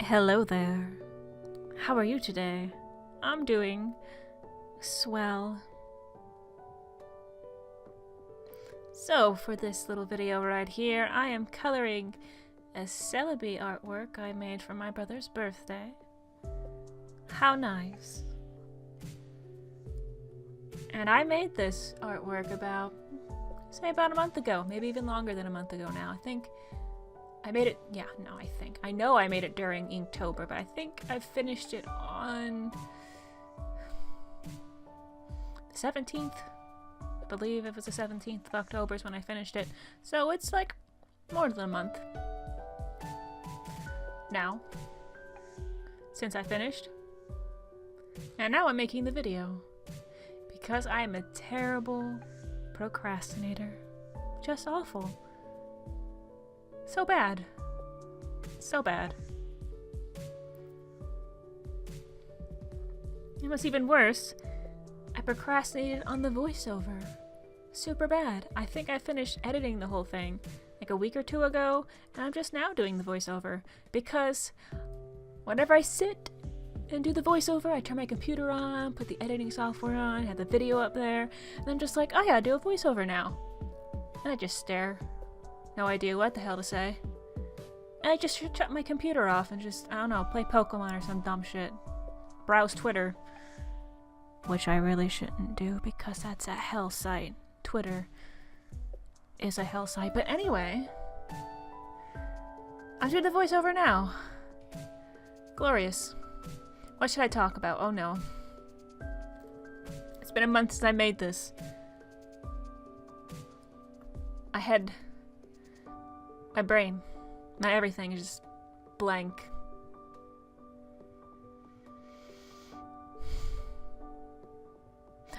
Hello there. How are you today? I'm doing swell. So for this little video right here, I am coloring a Celebi artwork I made for my brother's birthday. How nice. And I made this artwork about a month ago, maybe even longer than a month ago now. I think I made it, I know I made it during Inktober, but I think I finished it on the 17th. I believe it was the 17th of October is when I finished it. So it's like more than a month now since I finished. And now I'm making the video because I am a terrible procrastinator. Just awful. So bad. So bad. It was even worse. I procrastinated on the voiceover. Super bad. I think I finished editing the whole thing like a week or two ago, and I'm just now doing the voiceover because whenever I sit and do the voiceover, I turn my computer on, put the editing software on, have the video up there, and I'm just like, oh yeah, do a voiceover now. And I just stare. No idea what the hell to say. And I just shut my computer off and just, I don't know, play Pokemon or some dumb shit. Browse Twitter. Which I really shouldn't do because that's a hell site. Twitter is a hell site. But anyway, I'll do the voiceover now. Glorious. What should I talk about? Oh no. It's been a month since I made this. I had my brain, my everything is just blank.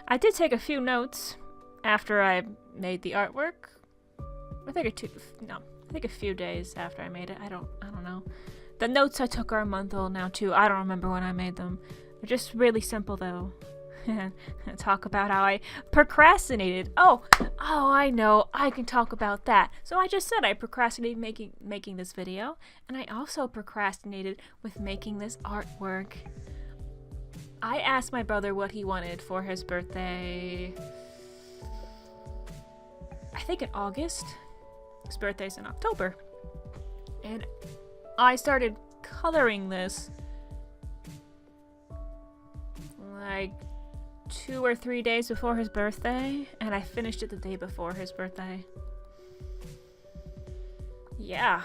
I did take a few notes after I made the artwork. I think a few days after I made it. I don't know. The notes I took are a month old now too. I don't remember when I made them. They're just really simple though. Talk about how I procrastinated. Oh, I know. I can talk about that. So I just said I procrastinated making this video, and I also procrastinated with making this artwork. I asked my brother what he wanted for his birthday. I think in August. His birthday's in October. And I started coloring this like 2 or 3 days before his birthday, and I finished it the day before his birthday. Yeah.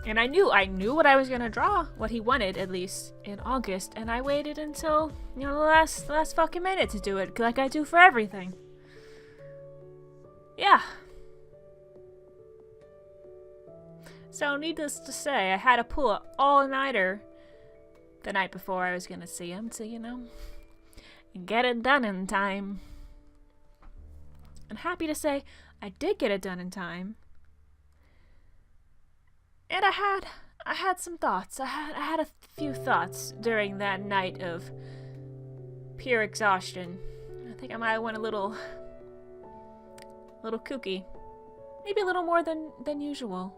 And I knew what I was gonna draw, what he wanted at least in August, and I waited until, the last fucking minute to do it, like I do for everything. Yeah. So needless to say, I had to pull an all-nighter the night before I was gonna see him to, get it done in time. I'm happy to say I did get it done in time. And I had some thoughts. I had a few thoughts during that night of pure exhaustion. I think I might have went a little kooky. Maybe a little more than usual.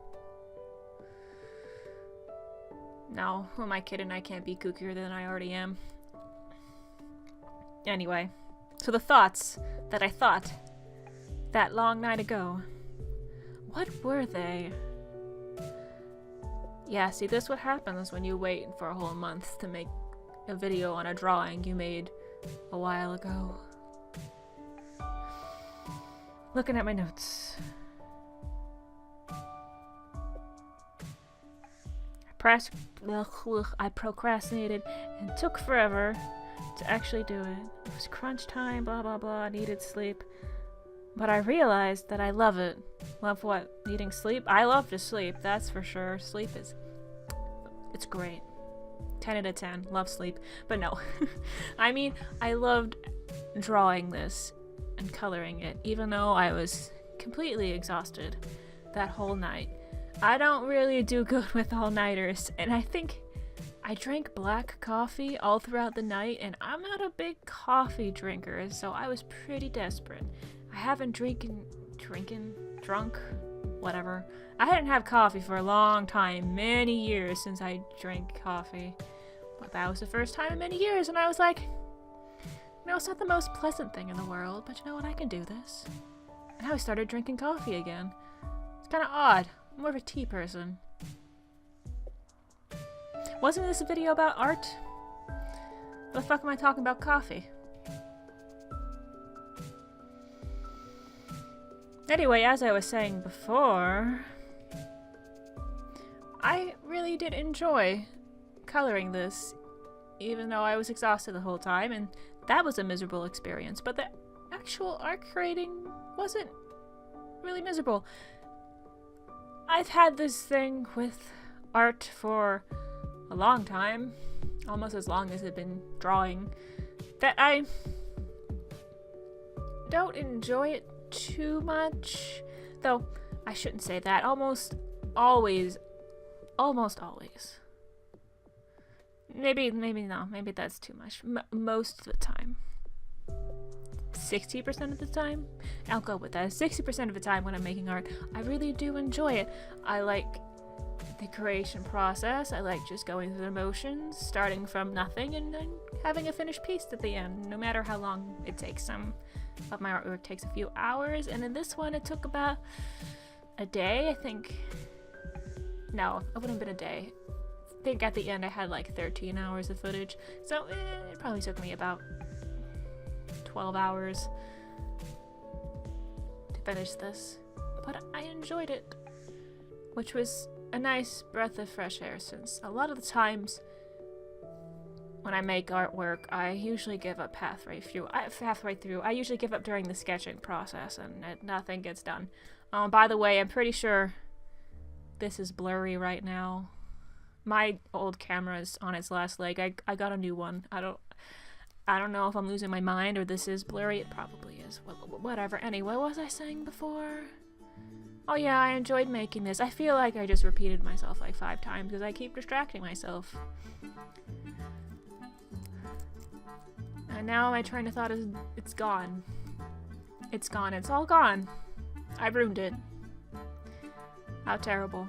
No, who am I kidding? I can't be kookier than I already am. Anyway, so the thoughts that I thought that long night ago, what were they? Yeah, see, this is what happens when you wait for a whole month to make a video on a drawing you made a while ago. Looking at my notes. I procrastinated and took forever to actually do it. It was crunch time, blah blah blah, I needed sleep. But I realized that I love it. Love what? Needing sleep? I love to sleep, that's for sure. Sleep it's great. 10 out of 10. Love sleep. But no. I mean, I loved drawing this and coloring it, even though I was completely exhausted that whole night. I don't really do good with all-nighters, and I think I drank black coffee all throughout the night, and I'm not a big coffee drinker, so I was pretty desperate. I haven't drunk whatever. I hadn't had coffee for a long time, many years since I drank coffee. But that was the first time in many years, and I was like, no, it's not the most pleasant thing in the world, but you know what, I can do this. And now I started drinking coffee again. It's kind of odd. I'm more of a tea person. Wasn't this a video about art? What the fuck am I talking about coffee? Anyway, as I was saying before, I really did enjoy coloring this, even though I was exhausted the whole time, and that was a miserable experience, but the actual art creating wasn't really miserable. I've had this thing with art for a long time, almost as long as I've been drawing, that I don't enjoy it too much. Though, I shouldn't say that. Almost always. Maybe no. Maybe that's too much. Most of the time. 60% of the time? I'll go with that. 60% of the time when I'm making art, I really do enjoy it. I like the creation process. I like just going through the motions, starting from nothing, and then having a finished piece at the end, no matter how long it takes. Some of my artwork takes a few hours, and in this one it took about a day, I think. No, it wouldn't have been a day. I think at the end I had like 13 hours of footage, so it probably took me about 12 hours to finish this. But I enjoyed it, which was a nice breath of fresh air, since a lot of the times when I make artwork, I usually give up halfway through. I usually give up during the sketching process, and nothing gets done. By the way, I'm pretty sure this is blurry right now. My old camera's on its last leg. I got a new one. I don't know if I'm losing my mind or this is blurry. It probably is. Whatever. Anyway, what was I saying before? Oh yeah, I enjoyed making this. I feel like I just repeated myself like 5 times because I keep distracting myself. And now my train of thought is, it's gone. It's gone. It's all gone. I ruined it. How terrible.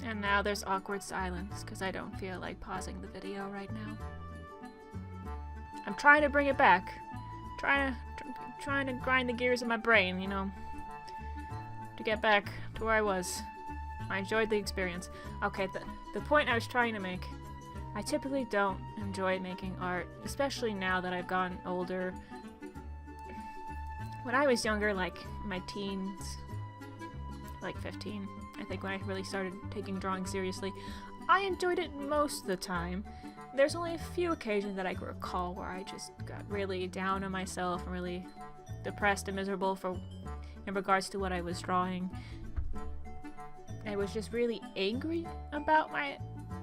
And now there's awkward silence because I don't feel like pausing the video right now. I'm trying to bring it back. Trying to grind the gears of my brain, you know, to get back to where I was. I enjoyed the experience. Okay, the point I was trying to make, I typically don't enjoy making art, especially now that I've gotten older. When I was younger, like my teens, like 15, I think, when I really started taking drawing seriously, I enjoyed it most of the time. There's only a few occasions that I can recall where I just got really down on myself and really depressed and miserable in regards to what I was drawing. I was just really angry about my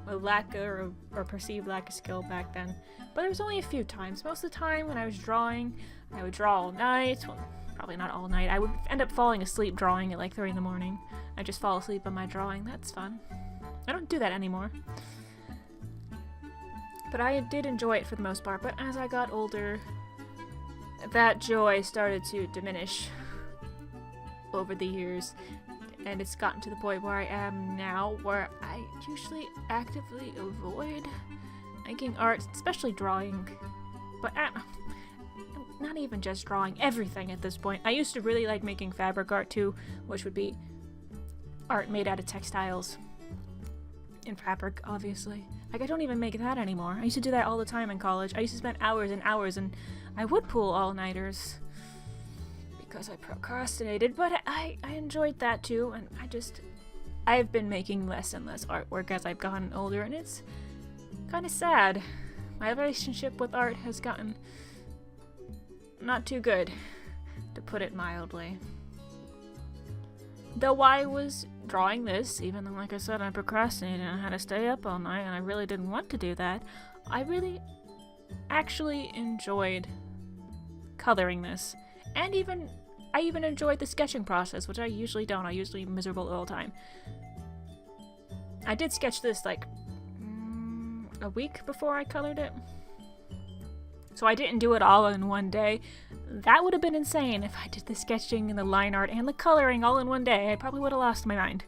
lack or perceived lack of skill back then. But there was only a few times. Most of the time when I was drawing, I would draw all night. Well, probably not all night. I would end up falling asleep drawing at like 3 in the morning. I just fall asleep on my drawing. That's fun. I don't do that anymore. But I did enjoy it for the most part. But as I got older, that joy started to diminish over the years. And it's gotten to the point where I am now, where I usually actively avoid making art, especially drawing. But not even just drawing, everything at this point. I used to really like making fabric art too, which would be art made out of textiles. In fabric, obviously. Like, I don't even make that anymore. I used to do that all the time in college. I used to spend hours and hours, and I would pull all-nighters because I procrastinated, but I enjoyed that too, and I've been making less and less artwork as I've gotten older, and it's kind of sad. My relationship with art has gotten not too good, to put it mildly. Though I was drawing this, even though, like I said, I procrastinated and I had to stay up all night, and I really didn't want to do that, I really actually enjoyed coloring this. And I even enjoyed the sketching process, which I usually don't. I usually am miserable all the time. I did sketch this like a week before I colored it. So I didn't do it all in one day. That would have been insane if I did the sketching and the line art and the coloring all in one day. I probably would have lost my mind.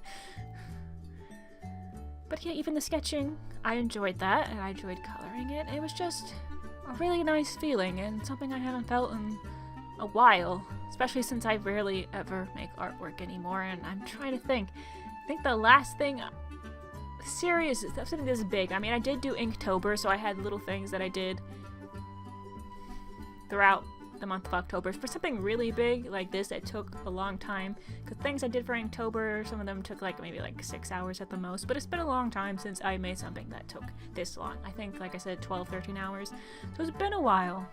But yeah, even the sketching, I enjoyed that, and I enjoyed coloring it. It was just a really nice feeling, and something I haven't felt in a while, especially since I rarely ever make artwork anymore. And I'm trying to think. I think the last thing serious, something this big. I mean, I did do Inktober, so I had little things that I did throughout the month of October. For something really big like this, it took a long time, because things I did for Inktober, some of them took like maybe like 6 hours at the most, but it's been a long time since I made something that took this long. I think, like I said, 12-13 hours, so it's been a while,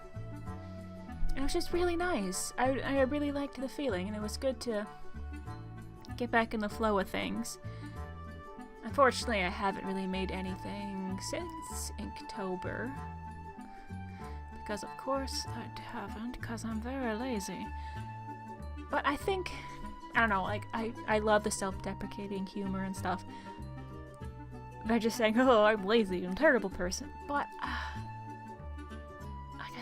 and it was just really nice. I really liked the feeling, and it was good to get back in the flow of things. Unfortunately, I haven't really made anything since Inktober, because of course I haven't, because I'm very lazy. But I think, I don't know, like, I love the self-deprecating humor and stuff. By just saying, oh, I'm lazy, I'm a terrible person. But I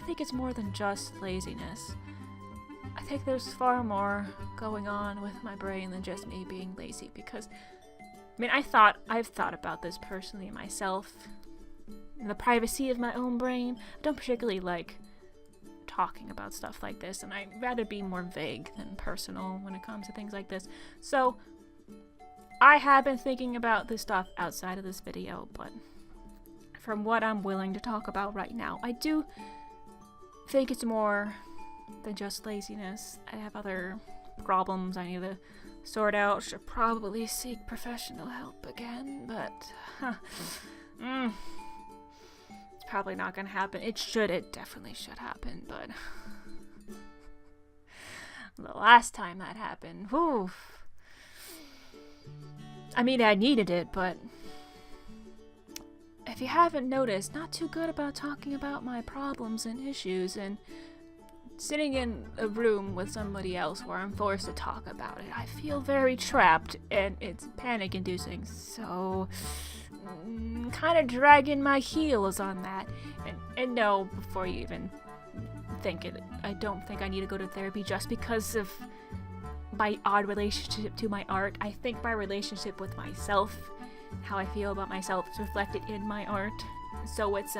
think it's more than just laziness. I think there's far more going on with my brain than just me being lazy, because I mean, I've thought about this personally myself. In the privacy of my own brain, I don't particularly like talking about stuff like this, and I'd rather be more vague than personal when it comes to things like this. So, I have been thinking about this stuff outside of this video, but from what I'm willing to talk about right now, I do think it's more than just laziness. I have other problems I need to sort out. Should probably seek professional help again, but it's probably not gonna happen. It definitely should happen, but the last time that happened, whew. I mean, I needed it, but if you haven't noticed, not too good about talking about my problems and issues, and sitting in a room with somebody else where I'm forced to talk about it, I feel very trapped, and it's panic-inducing, so kind of dragging my heels on that. And no, before you even think it, I don't think I need to go to therapy just because of my odd relationship to my art. I think my relationship with myself, how I feel about myself, is reflected in my art. So it's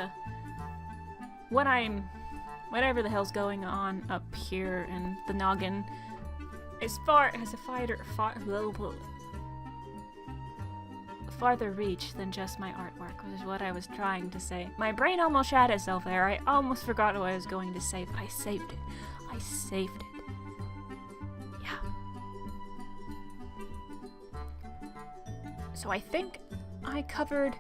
whatever the hell's going on up here in the noggin, as far as farther reach than just my artwork, which is what I was trying to say. My brain almost shot itself there. I almost forgot what I was going to say, but I saved it. I saved it. Yeah. So I think I covered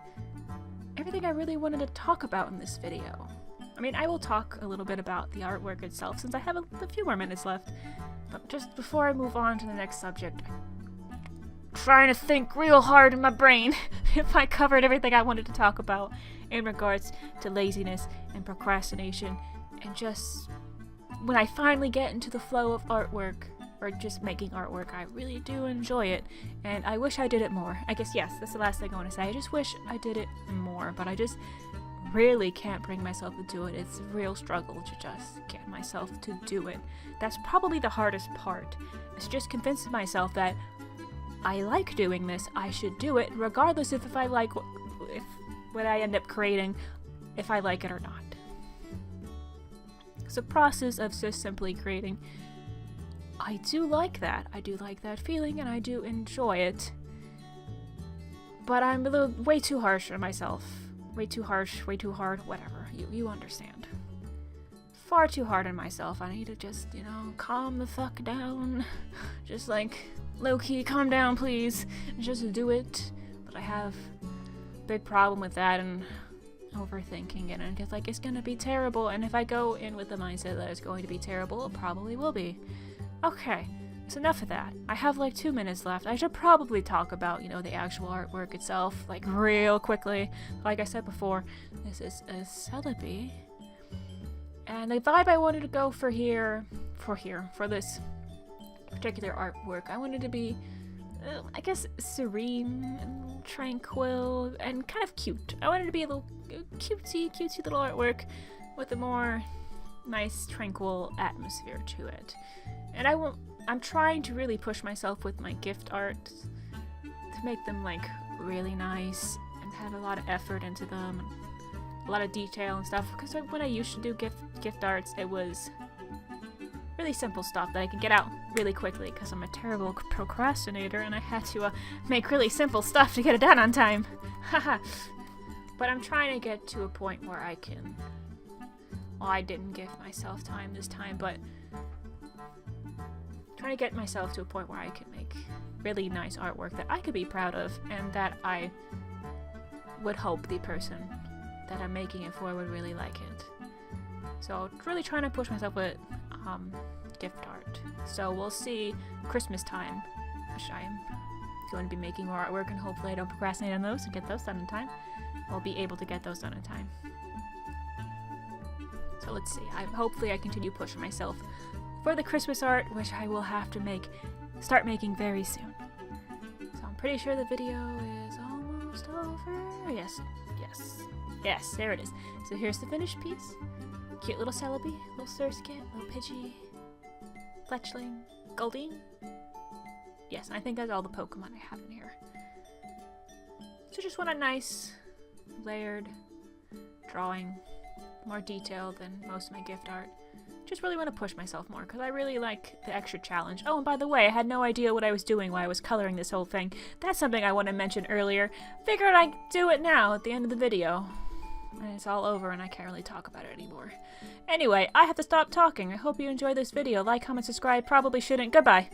everything I really wanted to talk about in this video. I mean, I will talk a little bit about the artwork itself since I have a few more minutes left. But just before I move on to the next subject, I'm trying to think real hard in my brain if I covered everything I wanted to talk about in regards to laziness and procrastination, and just when I finally get into the flow of artwork, or just making artwork, I really do enjoy it, and I wish I did it more. I guess, yes, that's the last thing I want to say. I just wish I did it more, but I just really can't bring myself to do it. It's a real struggle to just get myself to do it. That's probably the hardest part. It's just convincing myself that I like doing this, I should do it, regardless if I like what I end up creating, if I like it or not. It's a process of just simply creating. I do like that. I do like that feeling, and I do enjoy it. But I'm way too harsh on myself. Way too harsh, way too hard, whatever. You understand. Far too hard on myself. I need to just, calm the fuck down. Just like, low-key, calm down, please. Just do it. But I have a big problem with that and overthinking it. And it's gonna be terrible. And if I go in with the mindset that it's going to be terrible, it probably will be. Okay. So enough of that. I have 2 minutes left. I should probably talk about, the actual artwork itself, real quickly. Like I said before, this is a Celebi. And the vibe I wanted to go for this particular artwork, I wanted to be, I guess, serene and tranquil and kind of cute. I wanted to be a little cutesy little artwork with a more nice, tranquil atmosphere to it. And I'm trying to really push myself with my gift art to make them like really nice and have a lot of effort into them, and a lot of detail and stuff. Because when I used to do gift arts, it was really simple stuff that I could get out really quickly because I'm a terrible procrastinator and I had to make really simple stuff to get it done on time. Haha. But I'm trying to get to a point where I can... Well, I didn't give myself time this time, but trying to get myself to a point where I can make really nice artwork that I could be proud of and that I would hope the person that I'm making it for would really like it. So really trying to push myself with gift art. So we'll see Christmas time, which I'm going to be making more artwork, and hopefully I don't procrastinate on those and get those done in time. I'll be able to get those done in time. So let's see. Hopefully I continue pushing myself for the Christmas art, which I will have to start making very soon. So I'm pretty sure the video is almost over. Yes, there it is. So here's the finished piece. Cute little Celebi, little Surskit, little Pidgey, Fletchling, Goldeen. Yes, I think that's all the Pokemon I have in here. So just want a nice, layered drawing, more detailed than most of my gift art. Just really want to push myself more because I really like the extra challenge. Oh, and by the way, I had no idea what I was doing while I was coloring this whole thing. That's something I want to mention earlier. Figured I'd do it now at the end of the video. And it's all over and I can't really talk about it anymore. Anyway, I have to stop talking. I hope you enjoyed this video. Like, comment, subscribe. Probably shouldn't. Goodbye.